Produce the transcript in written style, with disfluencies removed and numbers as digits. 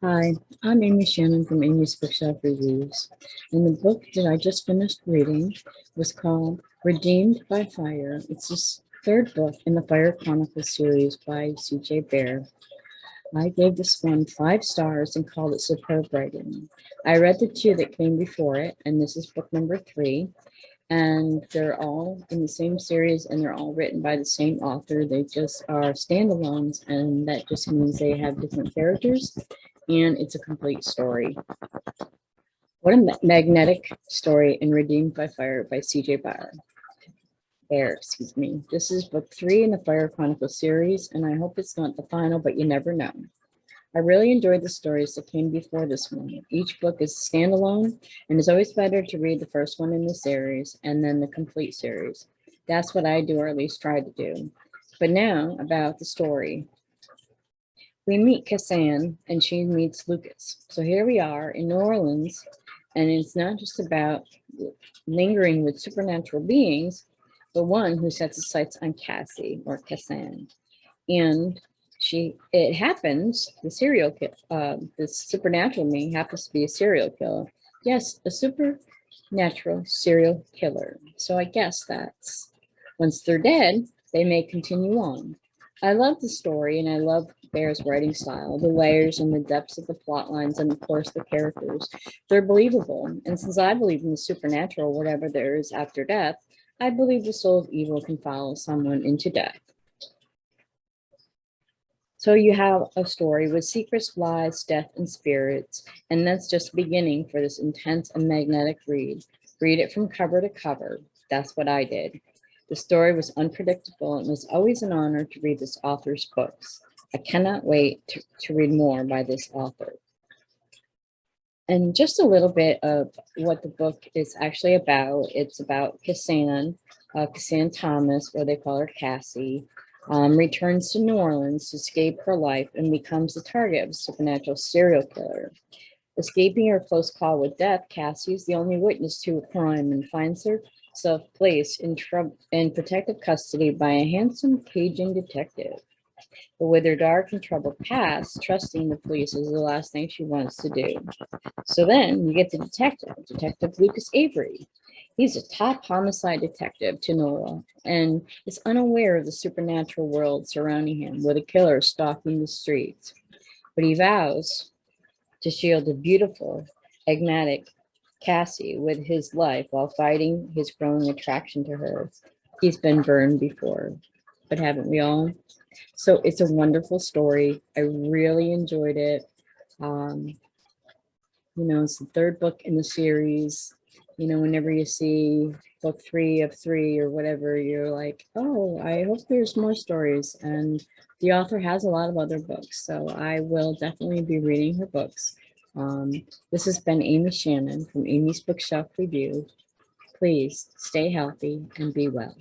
Hi, I'm Amy Shannon from Amy's Bookshelf Reviews, and the book that I just finished reading was called Redeemed by Fire. It's the third book in the Fire Chronicles series by C.J. Bahr. I gave this one 5 stars and called it superb writing. I read the 2 that came before it, and this is book number 3, and they're all in the same series and they're all written by the same author. They just are standalones, and that just means they have different characters and it's a complete story. What a magnetic story in Redeemed by Fire by C.J. Bahr. Excuse me. This is book 3 in the Fire Chronicles series, and I hope it's not the final, but you never know. I really enjoyed the stories that came before this one. Each book is standalone, and it's always better to read the first one in the series and then the complete series. That's what I do, or at least try to do. But now, about the story. We meet Cassanne and she meets Lucas. So here we are in New Orleans, and it's not just about lingering with supernatural beings, but one who sets his sights on Cassie or Cassanne. And it happens, this supernatural being happens to be a serial killer. Yes, a supernatural serial killer. So I guess that's, once they're dead, they may continue on. I love the story, and I love Bahr's writing style, the layers and the depths of the plot lines, and of course the characters. They're believable, and since I believe in the supernatural, whatever there is after death, I believe the soul of evil can follow someone into death. So you have a story with secrets, lies, death, and spirits, and that's just the beginning for this intense and magnetic read. Read it from cover to cover. That's what I did. The story was unpredictable, and it was always an honor to read this author's books. I cannot wait to read more by this author. And just a little bit of what the book is actually about. It's about Cassanne Thomas, or they call her Cassie, returns to New Orleans to escape her life and becomes the target of a supernatural serial killer. Escaping her close call with death, Cassie is the only witness to a crime and finds herself placed in protective custody by a handsome Cajun detective. But with her dark and troubled past, trusting the police is the last thing she wants to do. So then you get the Detective Lucas Avery. He's a top homicide detective to NOLA and is unaware of the supernatural world surrounding him with a killer stalking the streets. But he vows to shield the beautiful, enigmatic Cassie with his life while fighting his growing attraction to her. He's been burned before, but haven't we all? So it's a wonderful story. I really enjoyed it. It's the third book in the series. Whenever you see book 3 of 3 or whatever, you're like, oh, I hope there's more stories. And the author has a lot of other books, so I will definitely be reading her books. This has been Amy Shannon from Amy's Bookshelf Review. Please stay healthy and be well.